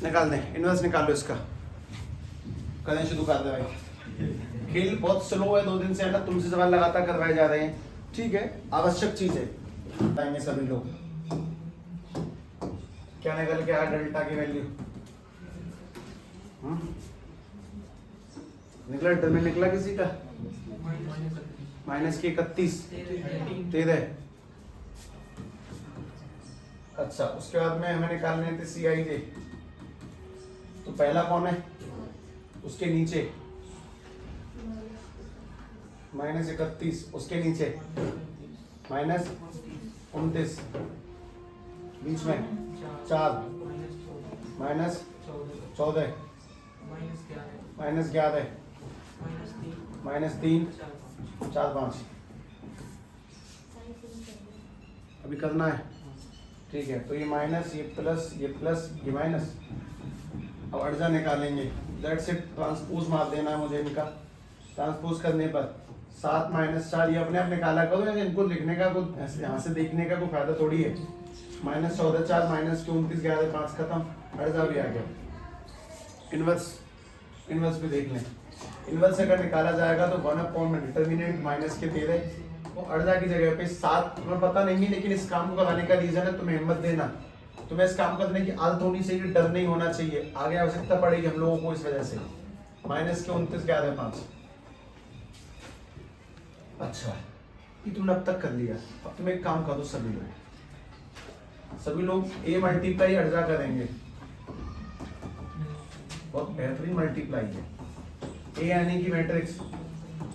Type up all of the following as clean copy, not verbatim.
निकाल दें, इनवर्स निकाल लो इसका। करें शुरू कर दे भाई। खेल बहुत स्लो है, 2 दिन से है ना, तुमसे सवाल लगातार करवाए जा रहे हैं। ठीक है, आवश्यक चीज है, बताएंगे सभी लोग। क्या निकल के आया डेल्टा की वैल्यू? निकला डर निकला किसी का माइनस के 31 13। अच्छा, उसके बाद में हमें निकालने थे सी आई जे। तो पहला कौन है उसके नीचे? माइनस 31, उसके नीचे माइनस 29, बीच में 4 माइनस 14 माइनस 11 माइनस 3 4 5। अभी करना है, ठीक है। तो ये माइनस, ये प्लस, ये माइनस। अब अर्जा निकालेंगे, लेट से ट्रांसपोज मार देना है मुझे इनका। ट्रांसपोज करने पर 7 माइनस 4 ये अपने आप निकाला करो, इनको लिखने का कुछ ऐसे यहाँ से देखने का कोई फायदा थोड़ी है। माइनस 14 4 माइनस 29 11 5 खत्म, अर्जा भी आ गया। इनवर्स भी देख लें। इनवर्स अगर निकाला जाएगा तो 1 में डिटर्मिनेंट माइनस के 13 और अर्जा की जगह पे 7। तुम्हें पता नहीं है, लेकिन इस काम को कराने का रीजन है तुम्हें हिम्मत देना। तुम्हें इस काम करने की आदत होनी चाहिए, डर नहीं होना चाहिए। आगे आवश्यकता पड़ेगी हम लोगों को इस वजह से। माइनस के 29 11 5। अच्छा, ये तुमने अब तक कर लिया। अब तुम एक काम करो, सभी लोग ए मल्टीप्लाई अर्जा करेंगे। बहुत बेहतरीन मल्टीप्लाई है। ए यानी कि मैट्रिक्स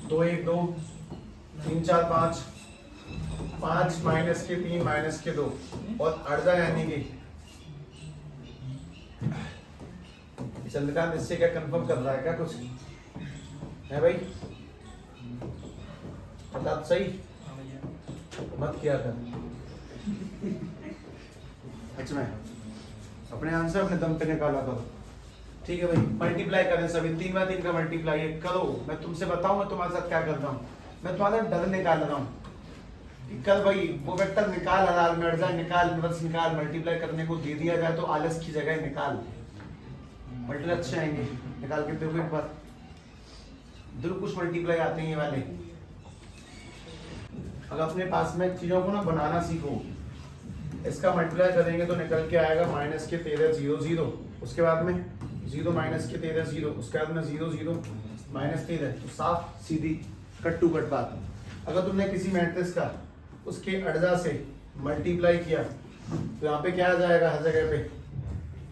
2 1 2 3 4 5 5 माइनस के 3 माइनस के 2 और अर्जा यानी कि चंद्रकांत इससे क्या कंफर्म कर रहा है? क्या कुछ है भाई? मतलब सही मत किया कर। अच्छा, मैं अपने आंसर अपने दम पे निकाला करो, ठीक है भाई। मल्टीप्लाई करें सभी, 3 बार 3 का मल्टीप्लाई है करो। मैं तुमसे बताऊं मैं तुम्हारे साथ क्या करता हूँ? मैं तुम्हारा डर निकाल रहा हूँ कि कल भाई वो वेक्टर निकाल, हलाल में अर्जा निकाल, इनवर्स निकाल, मल्टीप्लाई करने को दे दिया जाए तो आलस की जगह निकाल। मल्टीप्लाई अच्छे आएंगे, निकाल के देखो एक बार। दिल कुछ मल्टीप्लाई आते हैं ये वाले। अगर अपने पास में चीजों को ना बनाना सीखो, इसका मल्टीप्लाई करेंगे तो निकल के आएगा माइनस के 13 0 0। उसके बाद में 0 माइनस के 13 0, उसके बाद में 0 0 माइनस 13। तो साफ सीधी कट टू कट बात। अगर तुमने किसी मैट्रिक्स का उसके अर्जा से मल्टीप्लाई किया तो यहाँ पे क्या आ जाएगा? हर जगह पे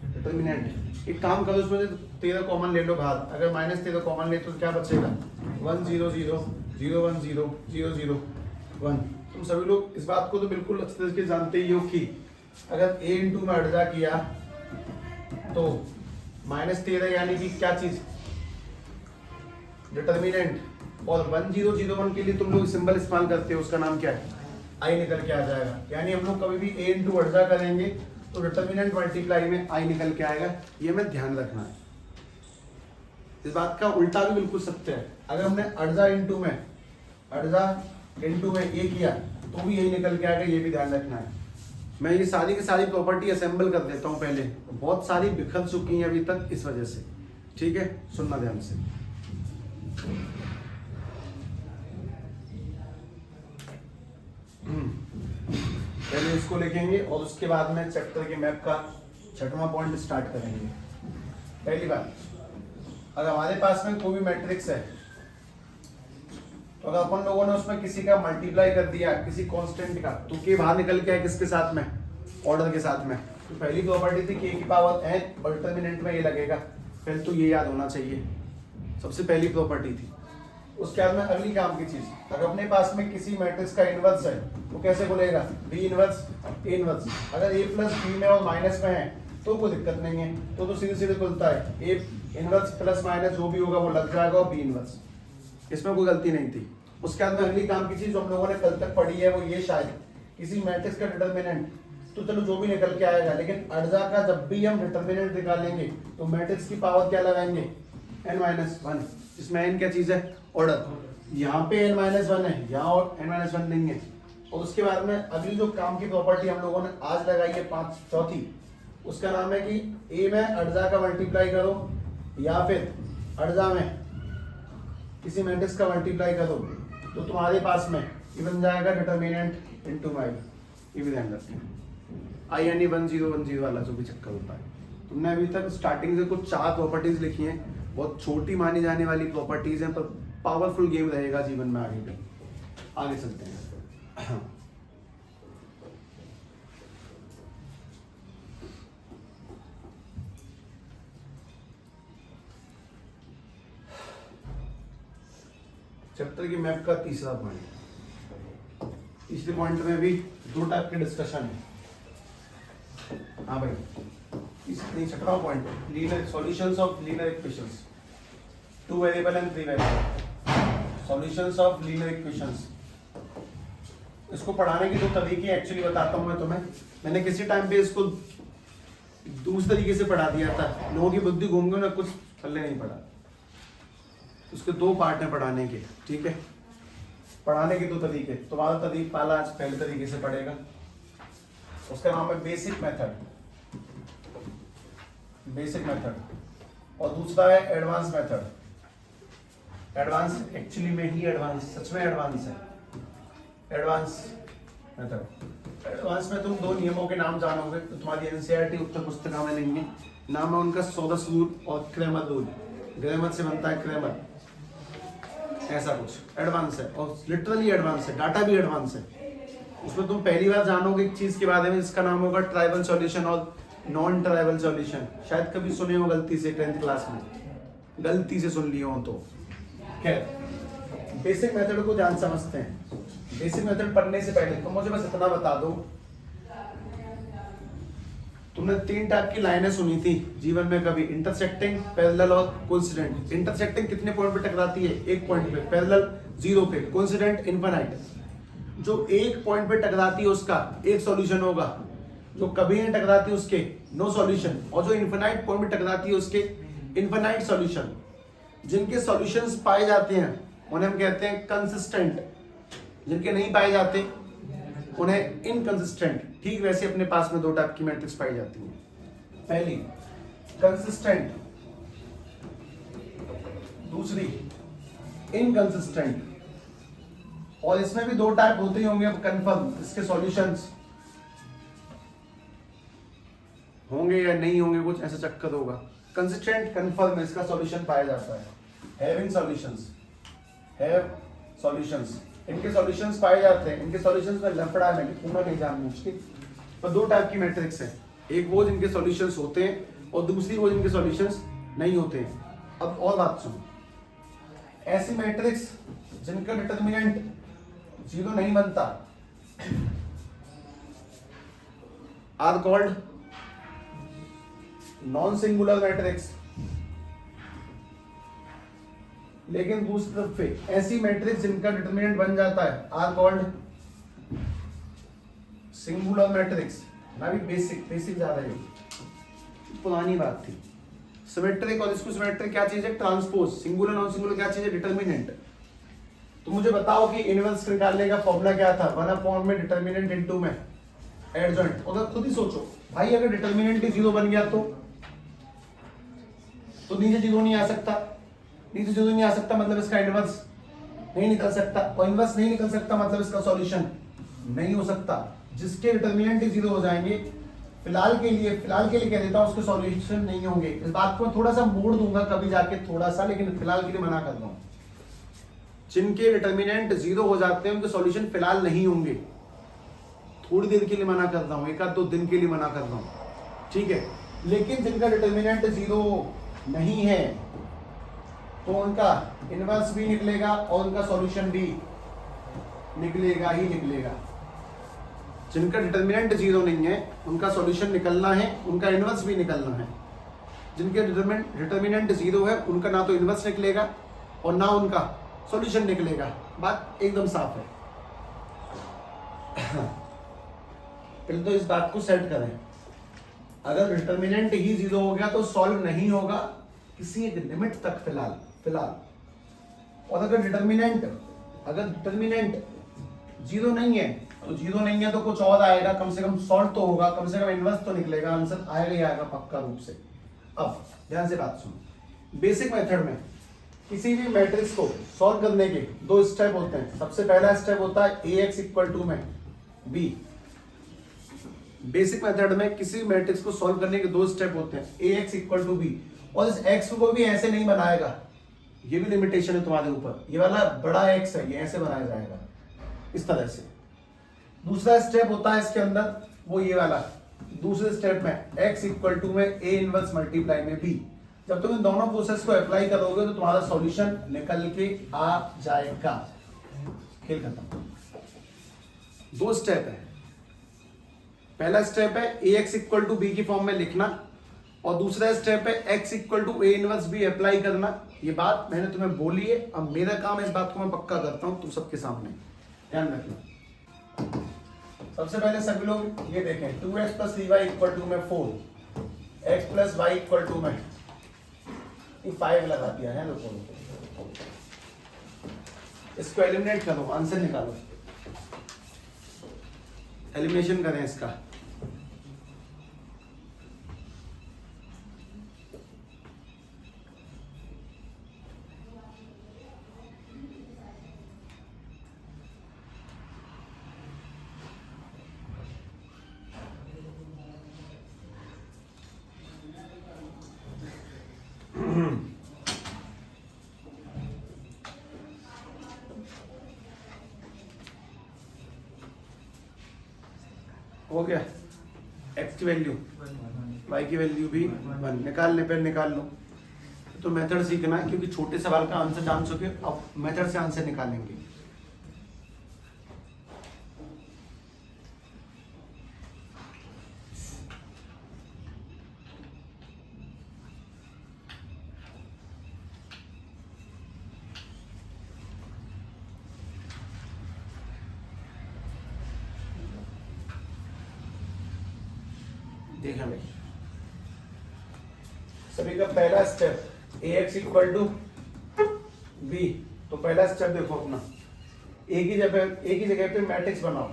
डिटर्मिनेंट। एक काम करो, उसमें 13 कॉमन ले लो बाहर। अगर माइनस 13 कॉमन ले तो क्या बचेगा? 1 0 0 0 1 0 0 0 1। तुम सभी लोग इस बात को तो बिल्कुल अच्छे तरीके से जानते ही हो कि अगर a इंटू में अर्जा किया तो माइनस 13 यानी कि क्या चीज? डिटर्मिनेंट। और 1 0 0 1 के लिए तुम लोग सिंबल इस्तेमाल करते हो, उसका नाम क्या है? आई निकल के आ जाएगा। यानी हम लोग कभी भी a इंटू अर्जा करेंगे तो डिटर्मिनेंट मल्टीप्लाई में आई निकल के आएगा। ये हमें ध्यान रखना है। इस बात का उल्टा भी बिल्कुल सत्य है। अगर हमने अर्जा इंटू में ए किया तो भी यही निकल के आएगा, ये भी ध्यान रखना है। मैं ये सारी की सारी प्रॉपर्टी असेंबल कर देता हूँ पहले, बहुत सारी बिखर चुकी हैं अभी तक इस वजह से। ठीक है, सुनना ध्यान से। पहले इसको लिखेंगे और उसके बाद में चैप्टर के मैप का 6वां पॉइंट स्टार्ट करेंगे। पहली बात, अगर हमारे पास में कोई भी मैट्रिक्स है तो अगर अपन लोगों ने उसमें किसी का मल्टीप्लाई कर दिया किसी कांस्टेंट का, तो के बाहर निकल के आए किसके साथ में? ऑर्डर के साथ में। तो पहली प्रॉपर्टी थी k की पावर n और डिटर्मिनेंट में ये लगेगा। पहले तो ये याद होना चाहिए, सबसे पहली प्रॉपर्टी थी। उसके बाद में अगली काम की चीज, अगर अपने पास में किसी मैट्रिक्स का इनवर्स है तो कैसे बोलेगा? B inverse A inverse. अगर a प्लस बी में और माइनस में है तो कोई दिक्कत नहीं है, तो सीधे सीधे खुलता है। ए इनवर्स प्लस माइनस जो भी होगा वो लग जाएगा और बी इनवर्स, इसमें कोई गलती नहीं थी। उसके बाद में अगली काम की चीज जो हम लोगों ने कल तक पढ़ी है वो ये, शायद किसी मैट्रिक्स का डिटर्मिनेंट तो चलो जो भी निकल के आएगा, लेकिन अर्जा का जब भी हम डिटर्मिनेंट निकालेंगे तो मैट्रिक्स की पावर क्या लगाएंगे? n-1। इसमें n क्या चीज है? ऑर्डर। यहाँ पे n-1 है, यहाँ और n-1 नहीं है। और उसके बाद में अगली जो काम की प्रॉपर्टी हम लोगों ने आज लगाई है चौथी, उसका नाम है कि ए में अड़जा का मल्टीप्लाई करो या फिर अड़जा में किसी मैट्रिक्स का मल्टीप्लाई करो तो तुम्हारे पास में ये बन जाएगा डिटर्मिनेंट इनटू माई। ये भी ध्यान रखें, INE 1010 वाला जो भी चक्कर होता है। तुमने अभी तक स्टार्टिंग से कुछ 4 प्रॉपर्टीज लिखी हैं, बहुत छोटी मानी जाने वाली प्रॉपर्टीज हैं, पर पावरफुल गेम रहेगा जीवन में आगे भी। आगे चलते हैं। चैप्टर की मैप का तीसरा पॉइंट। तीसरे पॉइंट में भी 2 टाइप के डिस्कशन है। हाँ भाई, छठवां point, linear solutions of linear equations, 2 variable and 3 variable solutions of linear equations. इसको पढ़ाने के 2 तरीके एक्चुअली बताता हूं मैं तुम्हें। मैंने किसी टाइम पे इसको दूसरे तरीके से पढ़ा दिया था, लोगों की बुद्धि घूम गई, कुछ पल्ले नहीं पड़ा। उसके 2 पार्ट हैं पढ़ाने के, ठीक है। पढ़ाने के 2 तरीके। तुम्हारा तरीका आज पहले तरीके से पढ़ेगा, उसका नाम है बेसिक मेथड, बेसिक मेथड, और दूसरा है एडवांस मेथड। एडवांस एक्चुअली में ही एडवांस, सच में एडवांस है एडवांस मेथड। एडवांस में तुम 2 नियमों के नाम जानोगे तो तुम्हारी NCERT उत्तर पुस्तिका में लेंगे। नाम है उनका सोरस रूल और क्रेमर रूल। ग्रामर से बनता है क्रेमर, ऐसा कुछ एडवांस है, और लिटरली एडवांस है, डाटा भी एडवांस है। उसमें तुम पहली बार जानोगे एक चीज के बारे में, जिसका नाम होगा ट्राइबल सॉल्यूशन और नॉन ट्राइबल सॉल्यूशन। शायद कभी सुने हो गलती से 10th क्लास में, गलती से सुन लियो हो तो। खैर, बेसिक मेथड को ध्यान समझते हैं। बेसिक मेथड पढ़ने से पहले तो मुझे बस इतना बता दो, तुमने 3 टाइप की लाइनें सुनी थी जीवन में कभी, इंटरसेक्टिंग, पैरेलल और कोइंसिडेंट। इंटरसेक्टिंग कितने पॉइंट पे टकराती है? 1 पॉइंट पे, पैरेलल 0 पे, कोइंसिडेंट इनफाइनाइट। जो 1 पॉइंट पे टकराती है उसका एक सॉल्यूशन होगा, जो कभी नहीं टकराती उसके नो सॉल्यूशन, और जो इनफाइनाइट पॉइंट पे टकराती है उसके इनफाइनाइट सॉल्यूशन। जिनके सॉल्यूशंस पाए जाते हैं उन्हें हम कहते हैं कंसिस्टेंट, जिनके नहीं पाए जाते उन्हें इनकंसिस्टेंट। ठीक वैसे अपने पास में 2 टाइप की मैट्रिक्स पाई जाती है, पहली कंसिस्टेंट, दूसरी इनकंसिस्टेंट। और इसमें भी 2 टाइप होते ही होंगे अब कंफर्म, इसके सॉल्यूशंस होंगे या नहीं होंगे, कुछ ऐसा चक्कर होगा। कंसिस्टेंट कंफर्म इसका सॉल्यूशन पाया जाता है, हैविंग सॉल्यूशंस, हैव सॉल्यूशंस, इनके सॉल्यूशंस पाए जाते हैं। इनके सॉल्यूशंस में लफड़ा है, मैं पूरा नहीं जानूं उसके, पर 2 टाइप की मैट्रिक्स है, एक वो जिनके सॉल्यूशंस होते हैं और दूसरी वो जिनके सॉल्यूशंस नहीं होते हैं। अब और बात सुनो, ऐसी मैट्रिक्स जिनका डिटर्मिनेंट 0 नहीं बनता are called non singular matrix. लेकिन दूसरी तरफ पे ऐसी मैट्रिक्स जिनका डिटर्मिनेंट बन जाता है आर कॉल्ड सिंगुलर मैट्रिक्स। ना भी बेसिक ज्यादा है, पुरानी बात थी। सिमेट्रिक और इसको सिमेट्रिक क्या चीज है? ट्रांसपोज। सिंगुलर नॉन सिंगुलर क्या चीज है? डिटर्मिनेंट। तो मुझे बताओ कि इनवर्स निकालने का फॉर्मूला क्या था? 1 में डिटर्मिनेंट इनटू में एडजॉइंट। अगर खुद ही सोचो भाई, अगर डिटर्मिनेंट ही 0 बन गया तो नीचे 0 नहीं आ सकता, नीचे 0 नहीं आ सकता मतलब इसका इनवर्स नहीं निकल सकता, और इनवर्स नहीं निकल सकता मतलब इसका सॉल्यूशन नहीं हो सकता। जिसके डिटर्मिनेंट ही 0 हो जाएंगे, फिलहाल के लिए कह देता हूं उसके सॉल्यूशन नहीं होंगे। इस बात को मैं थोड़ा सा मोड़ दूंगा कभी जाके थोड़ा सा, लेकिन फिलहाल के लिए मना कर रहा हूं। जिनके डिटर्मिनेंट 0 हो जाते हैं उनके सॉल्यूशन फिलहाल नहीं होंगे। थोड़ी देर के लिए मना कर रहा हूं, 1-2 दिन के लिए मना कर रहा हूं, ठीक है। लेकिन जिनका डिटर्मिनेंट 0 नहीं है तो उनका इनवर्स भी निकलेगा और उनका सॉल्यूशन भी निकलेगा ही निकलेगा। जिनका डिटर्मिनेंट 0 नहीं है उनका सॉल्यूशन निकलना है, उनका इनवर्स भी निकलना है। जिनके डिटर्मिनेंट 0 है उनका ना तो इनवर्स निकलेगा और ना उनका सॉल्यूशन निकलेगा। बात एकदम साफ है। पहले तो इस बात को सेट करें, अगर डिटर्मिनेंट ही 0 हो गया तो सॉल्व नहीं होगा किसी एक लिमिट तक फिलहाल। और अगर डिटर्मिनेंट 0 नहीं है तो 0 नहीं है तो कुछ और आएगा, कम से कम सॉल्व तो होगा, कम से कम इनवर्स तो निकलेगा, आंसर आएगा ही आएगा पक्का रूप से। अब ध्यान से बात सुनो, बेसिक मेथड में किसी भी मैट्रिक्स को सॉल्व करने के दो स्टेप होते हैं। सबसे पहला स्टेप होता है Ax इक्वल टू में b। बेसिक मेथड में किसी भी मैट्रिक्स को सॉल्व करने के दो स्टेप होते हैं, Ax इक्वल टू b। और इस x को भी ऐसे नहीं बनाएगा, ये भी लिमिटेशन है तुम्हारे ऊपर, ये वाला बड़ा x है, ये ऐसे बनाया जाएगा इस तरह से। दूसरा स्टेप होता है इसके अंदर वो ये वाला, दूसरे स्टेप में x इक्वल टू में a इनवर्स मल्टीप्लाई में b। जब तुम इन दोनों प्रोसेस को अप्लाई करोगे तो तुम्हारा सॉल्यूशन निकल के आ जाएगा। खेल खत्म। दो स्टेप है, पहला स्टेप है ax इक्वल टू b की फॉर्म में लिखना, और दूसरा स्टेप है x equal to a inverse b apply करना। ये बात मैंने तुम्हें बोली है, अब मेरा काम है इस बात को मैं पक्का करता हूं तुम सबके सामने, ध्यान रखना। सबसे पहले सभी लोग ये देखें, 2x plus 3y equal to में 4, x plus y equal to में 5 लगा दिया है लोगों ने। इसको एलिमिनेट करो, आंसर निकालो, एलिमिनेशन करें इसका। हो गया, x की वैल्यू y की वैल्यू भी 1 निकालने पर निकाल लो। तो मेथड सीखना है क्योंकि छोटे सवाल का आंसर जान चुके, अब मेथड से आंसर निकालेंगे। देखा भाई, सभी का पहला step ax equal to b। तो पहला स्टेप देखो अपना, एक ही जगह पे मैट्रिक्स बनाओ।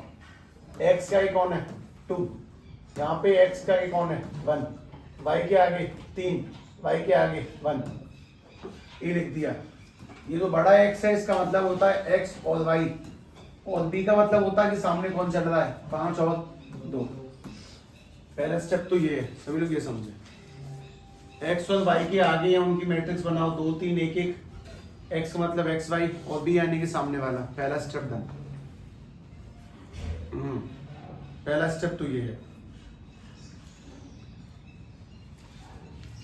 x का एक कौन है 2, यहाँ पे x का एक कौन है 1, y के आगे 3, y के आगे 1, ये लिख दिया। ये जो बड़ा x है इसका मतलब होता है x और y, और b का मतलब होता है कि सामने कौन चल रहा है 5 और 2। पहला स्टेप तो ये है, सभी लोग ये समझे। x और y के आगे या उनकी मैट्रिक्स बनाओ 2 3 1 1, x का मतलब x y और b यानी कि सामने वाला। पहला स्टेप डन। पहला स्टेप तो ये है।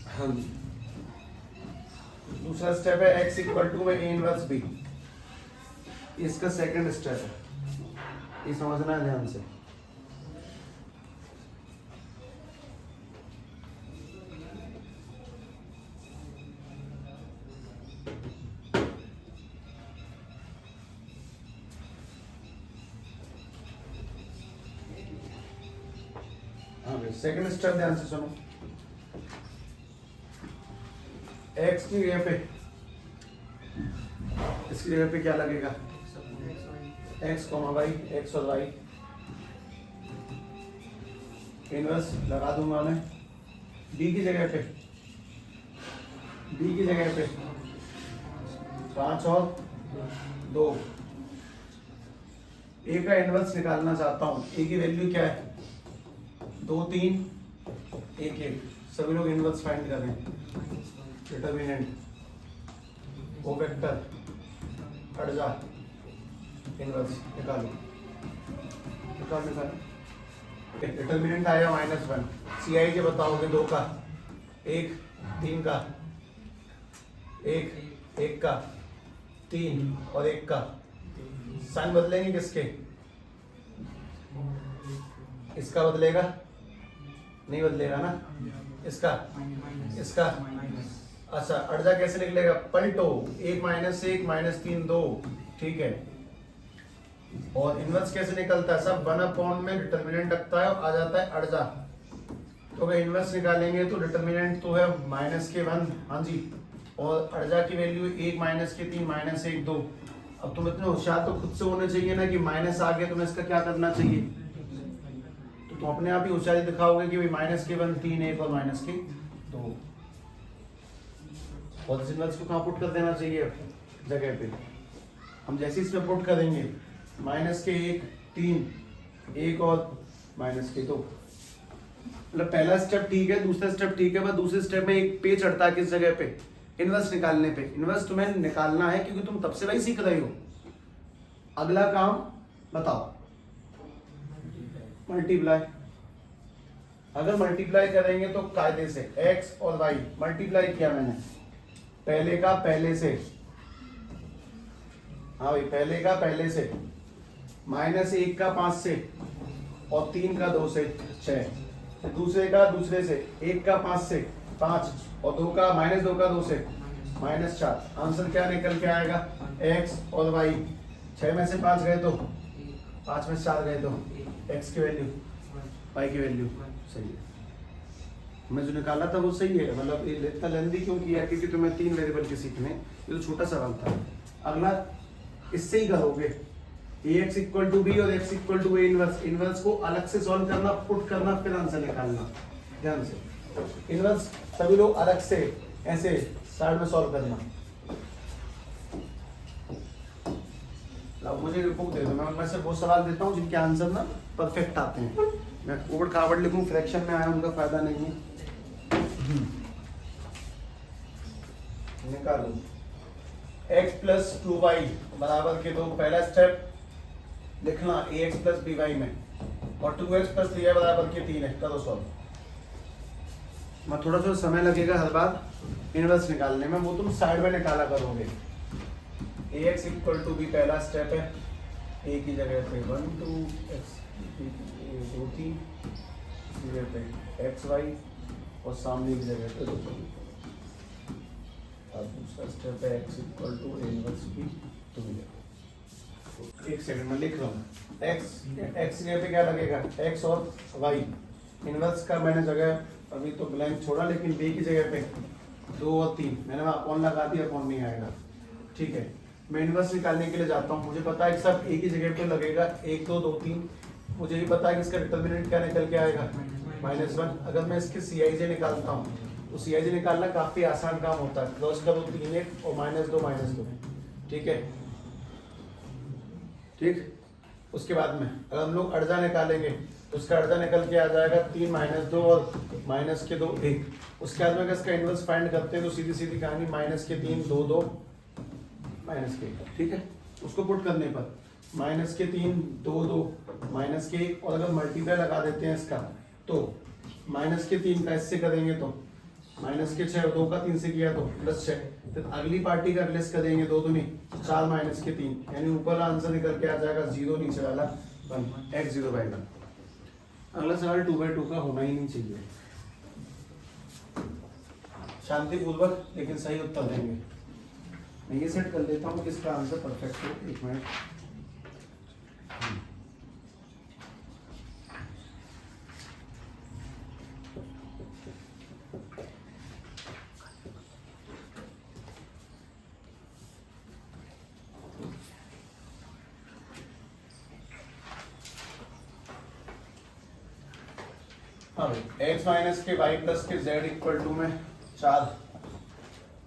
हाँ, दूसरा स्टेप है x इक्वल टू में a इनवर्स b। इसका सेकंड स्टेप है, ये समझना है ध्यान से। सेकंड स्टेप ध्यान से सुनो, x की जगह पे, इसकी जगह पे क्या लगेगा x, y, x और y इनवर्स लगा दूंगा मैं। b की जगह पे 5 और 2, a का इनवर्स निकालना चाहता हूं। a की वैल्यू क्या है 2 3 1 1। सभी लोग इनवर्स फाइंड करें। डिटरमिनेंट ओ वेक्टर हट जा, इनवर्स निकालो। डिटरमिनेंट आया -1, CI के बताओगे 2 का 1, 3 का 1, 1 का 3 और 1 का। साइन बदलेंगे किसके, इसका बदलेगा नहीं, बदलेगा ना इसका, इसका। अच्छा अर्जा कैसे निकलेगा, पलटो 1 -1 -3 2, ठीक है। और इनवर्स कैसे निकलता है, सब 1 में डिटरमिनेंट रखता है और आ जाता है अर्जा। तो अगर इनवर्स निकालेंगे तो डिटरमिनेंट तो है -1, हाँ जी, और अर्जा की वैल्यू 1 -3 -1 2, अब तुम इतने होशियार तो खुद से होने चाहिए ना कि माइनस आ गया तुम्हें इसका क्या करना चाहिए, तो तुम अपने आप ही होशियारी दिखाओगे कि भाई माइनस के 1 3 1 और माइनस के 2, और इस इनवर्स को कहाँ पुट कर देना चाहिए जगह पे। हम जैसे इसमें पुट करेंगे माइनस के 1 3 1 और माइनस के 2, मतलब पहला स्टेप ठीक है, दूसरा स्टेप ठीक है, बस दूसरे स्टेप में एक पे चढ़ता है किस जगह पे, इनवर्स निकालने पे। इनवर्स तुम्हें निकालना है क्योंकि तुम तब से वही सीख रहे हो। अगला काम बताओ, मल्टीप्लाई। अगर मल्टीप्लाई करेंगे तो कायदे से x और y मल्टीप्लाई किया मैंने, पहले का पहले से, हाँ भाई पहले का पहले से, माइनस 1 का 5 से और 3 का 2 से 6, दूसरे का दूसरे से, 1 का 5 से 5 और 2 का माइनस 2 का 2 से माइनस 4। आंसर क्या निकल के आएगा, x और y। 6 में से 5 गए तो 5 में से 4 गए तो x की वैल्यू y की वैल्यू सही है। मैं जो निकाला था वो सही है, मतलब ये इतना लेंदी क्यों किया, क्योंकि तुम्हें 3 वेरिएबल के सीखने, ये तो छोटा सवाल था। अगला इससे ही करोगे, ax इक्वल टू बी और x equal to A inverse. Inverse को अलग से सॉल्व करना, पुट करना, फिर आंसर निकालना। ध्यान से इनवर्स सभी लोग अलग से ऐसे साइड में सॉल्व करना। मुझे बुक दे दो, मैं उनमें से बहुत सवाल देता हूँ जिनके आंसर ना परफेक्ट आते हैं। मैं ओवर खावड़ लिखूं, फ्रैक्शन में आया उनका फायदा नहीं है। निकालो x प्लस 2y बराबर के 2, पहला स्टेप लिखना ax प्लस by में, और 2x प्लस 3y बराबर के 3 है। करो सॉल्व। मैं थोड़ा सा समय लगेगा हर बार इनवर्स निकालने में, वो तुम साइड में निकाला करोगे। ax इक्वल टू बी पहला स्टेप है, a की जगह पे 1 2 x 2 3 जगह पे xy और सामने की जगह पे 2। अब दूसरा स्टेप है x equal to a inverse b 2। एक सेकंड में लिख रहा हूँ, x जगह पे क्या लगेगा, x और y। इनवर्स का मैंने जगह अभी तो ब्लैंक छोड़ा, लेकिन b की जगह पे 2 और 3 मैंने अपॉन लगा दिया, अपॉन नहीं आएगा। ठीक है, मैं इनवर्स निकालने के लिए जाता हूँ। मुझे पता है कि सब a की जगह पे लगेगा 1 2 2 3। मुझे भी पता है कि इसका डिटर्मिनेंट क्या निकल के आएगा, -1। अगर मैं इसके CIJ निकालता हूँ तो CIJ निकालना काफी आसान काम होता है। क्रॉस करो 3 1 और -2 ठीक है, ठीक। उसके बाद में अगर हम लोग अर्जा निकालेंगे तो उसका अर्जा निकल के आ जाएगा 3 -2 और माइनस के 2 1। उसके बाद में अगर इसका इनवर्स फाइंड करते हैं तो सीधी सीधी कहानी -3 2 2 माइनस के, ठीक है। उसको पुट करने पर -3 2 2 -1, और अगर मल्टीप्लाई लगा देते हैं इसका तो -3 का इससे करेंगे तो -6, 2 का 3 से किया तो +6। फिर अगली पार्टी का लेस करेंगे 2 दूनी 4 -3, यानी ऊपर वाला आंसर निकल के आ जाएगा 0, नीचे वाला 1, x 0/1। अगला सवाल 2/2 का होना ही नहीं चाहिए। शांतिपूर्वक लेकिन सही उत्तर देंगे। मैं ये सेट कर लेता हूँ कि इसका आंसर परफेक्ट हो। 1 मिनट। हाँ भाई, x माइनस के y plus K z equal to में 4।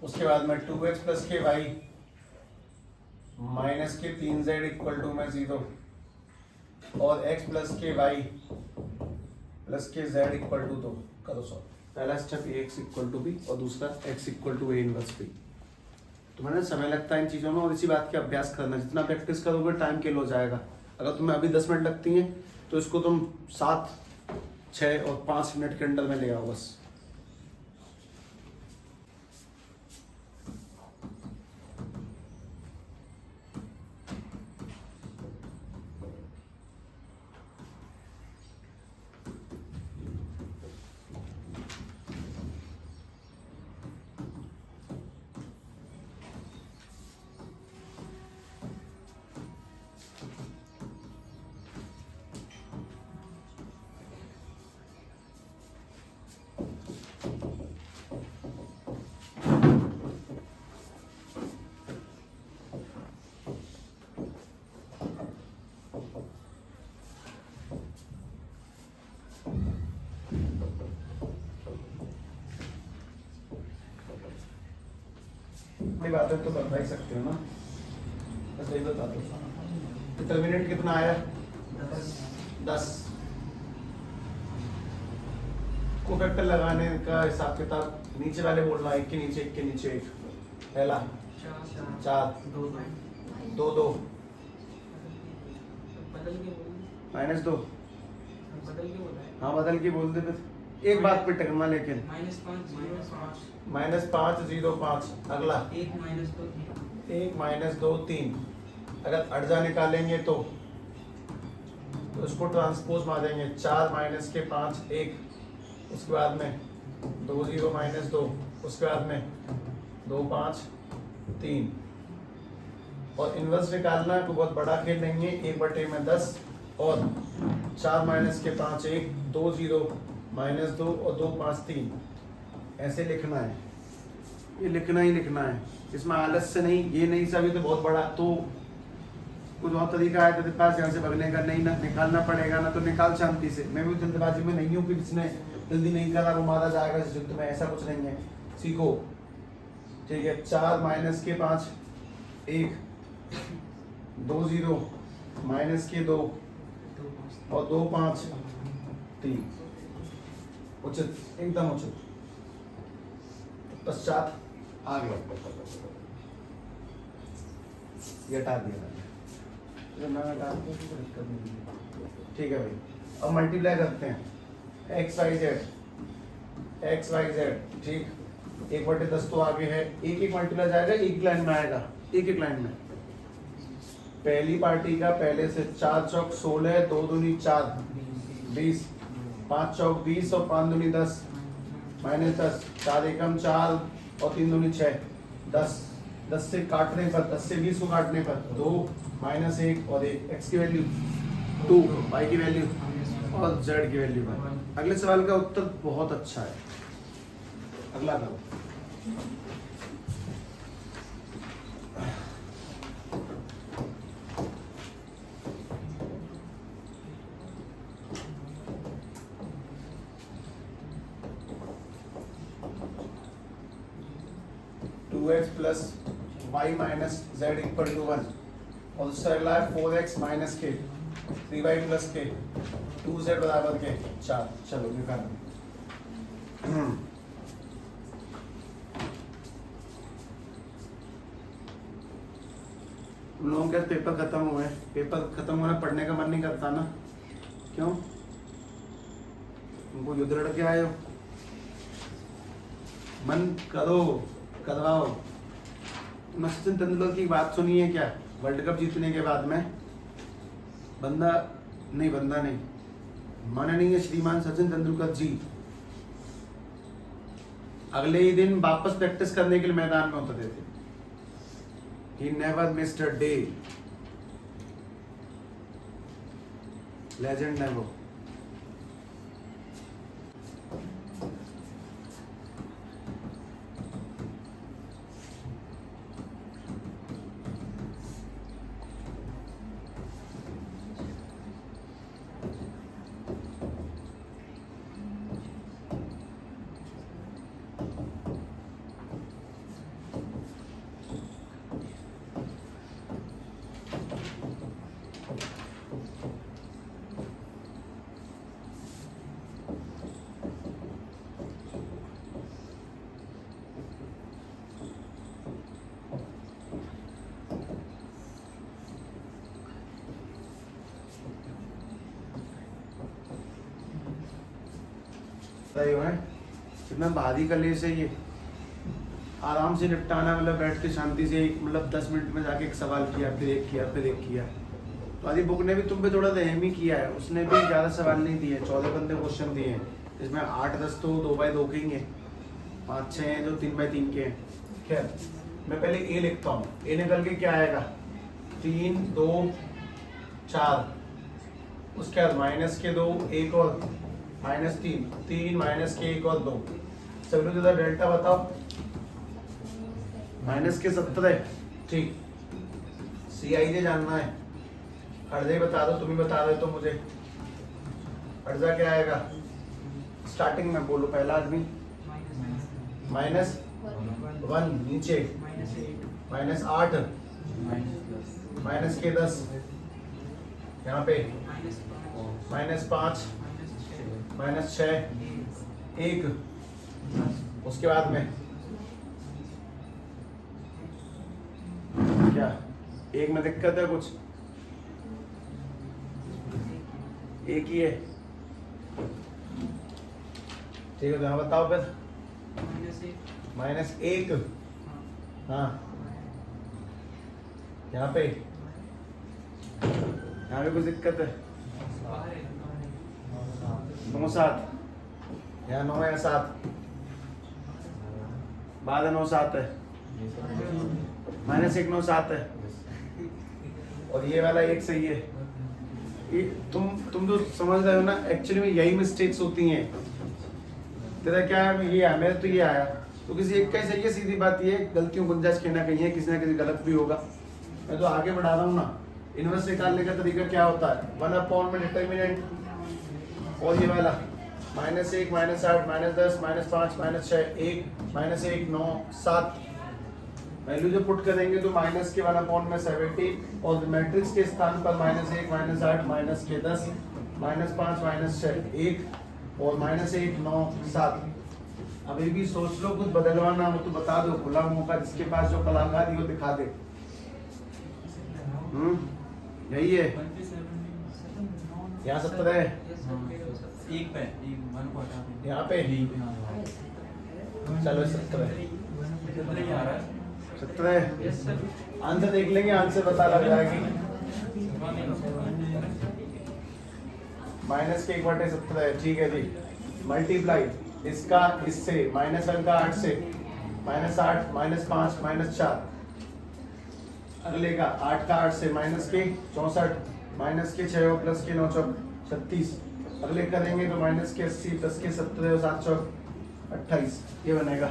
उसके बाद में 2x plus K y minus के 3z इक्वल टू में 0, और x plus K y plus K z equal to 2। करो सॉल्व। पहला step x equal to b और दूसरा x equal to a inverse b। तुम्हें समय लगता है इन चीज़ों में, और इसी बात के अभ्यास करना। जितना प्रैक्टिस करोगे टाइम किल हो जाएगा। अगर तुम्हें अभी 10 मिनट लगती हैं तो इसको तुम 7 6 और 5 मिनट के अंदर में ले आओ बस। बड़ी बात है तो बता ही सकते हो ना, बस यही बता दो। डिटर्मिनेंट कितना आया? 10। कोफैक्टर लगाने का हिसाब किताब नीचे वाले बोलना, एक के नीचे एक के नीचे एक। पहला 4 2 2 -2। हाँ बदल के बोल दे फिर, एक बात पे टकना लेकिन। -5 0 5। अगला 1 -2 3। अगर अड़जा निकालेंगे तो उसको ट्रांसपोज मारेंगे। 4 माइनस के 5 1, उसके बाद में 2 0 -2, उसके बाद में 2 5 3। और इनवर्स निकालना है, कोई बहुत बड़ा खेल नहीं है, 1/10। और 4 माइनस के 5 1, 2 0 -2 और 2 5 3। ऐसे लिखना है, ये लिखना ही लिखना है, इसमें आलस से नहीं। ये नहीं सभी तो बहुत बड़ा, तो कुछ और तरीका है तेरे पास यहाँ से भगने का, नहीं ना निकालना पड़ेगा ना तो निकाल शांति से। मैं भी जल्दबाजी में नहीं हूँ कि जिसने जल्दी नहीं करा वो मारा जाएगा इस युद्ध में, ऐसा कुछ नहीं है, सीखो। ठीक है, 4 माइनस के 5 1, 2 0 माइनस के 2 और 2 5 3। उचित, एकदम उचित। पश्चात आगे ये हटा दिया मैंने। ठीक है भाई, अब मल्टीप्लाई करते हैं। एक्स वाई जेड, ठीक। 1/10 तो आगे है, एक एक मल्टीप्लाई जाएगा, एक लाइन में आएगा, एक एक लाइन में। पहली पार्टी का पहले से 4 चौक 16, 2 दूनी 4 20, 5 चौक 20 और 5 दूनी 10 -10, 4 एकम 4 और 3 दूनी 6 10। 10 से काटने पर, 10 से 20 को काटने पर 2 -1 और 1। एक्स की वैल्यू 2, वाई की वैल्यू और जेड की वैल्यू 1। अगले सवाल का उत्तर बहुत अच्छा है, अगला करो। Plus Y minus Z equal to 1 और दूसरा अगला है 4x माइनस के 3y प्लस के 2z बराबर के 4। चलो निकाल। उन लोगों के पेपर खत्म हुए, पेपर खत्म होने पढ़ने का मन नहीं करता ना, क्यों? उनको युद्ध लड़ के आए हो, मन करो, करवाओ। सचिन तेंदुलकर की बात सुनी है क्या? वर्ल्ड कप जीतने के बाद में बंदा नहीं, माननीय श्रीमान सचिन तेंदुलकर जी अगले ही दिन वापस प्रैक्टिस करने के लिए मैदान में उतरते थे। He never missed a day. Legend है वो। सही है, कितना भारी कलेश है ये। आराम से निपटाना, मतलब बैठ के शांति से, मतलब 10 मिनट में जाके एक सवाल किया, फिर एक किया, फिर एक किया। तो आदि बुक ने भी तुम पे थोड़ा रहम ही किया है, उसने भी ज़्यादा सवाल नहीं दिए, 14 बंदे क्वेश्चन दिए हैं, इसमें 8-10 तो 2x2 के ही हैं, 5-6 हैं जो 3x3 के हैं। खैर मैं पहले ए लिखता हूँ, ए निकल के क्या आएगा? 3 2 4, उसके बाद माइनस के 2 1 और -3, 3 माइनस के 1 और 2। सभी लोग डेल्टा बताओ। माइनस के 17, ठीक। CIJ जानना है, अर्जा बता दो, तुम ही बता दो तो मुझे। अर्जा क्या आएगा? स्टार्टिंग में बोलो, पहला आदमी माइनस 1 नीचे -8 माइनस के 10 यहाँ पे -5 -6 1 उसके बाद में क्या एक में दिक्कत है कुछ एक ही है ठीक है तो यहाँ बताओ फिर -1 हाँ यहाँ पे कुछ दिक्कत है 9 7 यहाँ 9 या 7 बाद 9 7 है -1 9 7 है और ये वाला एक सही है ये तुम जो समझ रहे हो ना एक्चुअली में यही मिस्टेक्स होती हैं तेरा क्या है ये आया मेरे तो ये आया तो किसी एक का ही सही है सीधी बात ये गलतियों गुंजाइश कहीं ना कहीं है किसी ना किसी गलत भी होगा मैं तो आगे बढ़ा रहा हूँ ना इन्वर्स निकालने का तरीका क्या होता है 1/में डिटर्मिनेंट और ये वाला -1 -8 -10 -5 -6 1 -1 9 7 वैल्यू जो पुट करेंगे तो माइनस के 1/में 70 और मैट्रिक्स के स्थान पर -1 -8 माइनस के 10 -5 -6 1 और -1 9 7 अभी भी सोच लो कुछ बदलवाना हो तो बता दो खुला मौका जिसके पास जो कलाकारी हो दिखा दे यही है यहाँ 17 है यहाँ पे चलो 17 आंसर देख लेंगे आंसर पता लग जाएगी माइनस के 1/17 है ठीक है जी मल्टीप्लाई इसका इससे -1 का 8 से -8 -5 -4 अगले का 8 का 8 से माइनस के 64 माइनस के 6 और प्लस के 9 चौक 36 अगले करेंगे तो माइनस के 80 प्लस के 70 और 7 चौक 28 ये बनेगा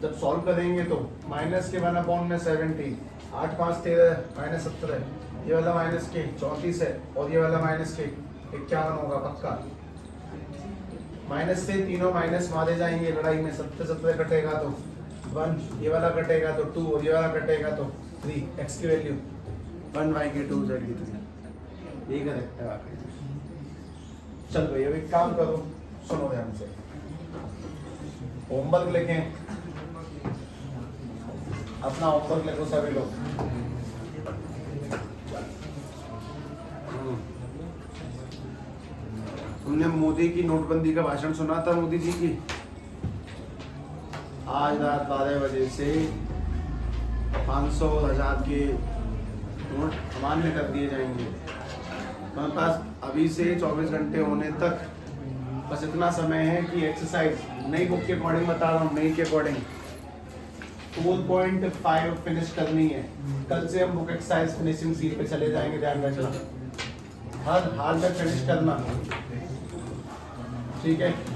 जब सॉल्व करेंगे तो माइनस के 1/में 70 8 5 13 -17 ये वाला माइनस के 34 है और ये वाला माइनस के 51 होगा पक्का माइनस से तीनों माइनस मारे जाएंगे लड़ाई में 70 70 कटेगा तो 1 ये वाला कटेगा तो 2 और ये वाला कटेगा तो 3 x की वैल्यू 1 y की 2 z की 3 ये करेक्ट है वाकई चल भाई अब एक काम करो सुनो ध्यान से होमवर्क लिखें अपना होमवर्क लिखो सभी लोग तुमने मोदी की नोटबंदी का भाषण सुना था मोदी जी की आज रात 12 बजे से 500 1000 के नोट अमान्य कर दिए जाएंगे हमारे पास अभी से 24 घंटे होने तक बस इतना समय है कि एक्सरसाइज नई बुक के अकॉर्डिंग बता रहा हूँ नई के अकॉर्डिंग 4.5 फिनिश करनी है कल से हम बुक एक्सरसाइज फिनिशिंग सीट पे चले जाएंगे ध्यान रखना हर हाल में फिनिश करना ठीक है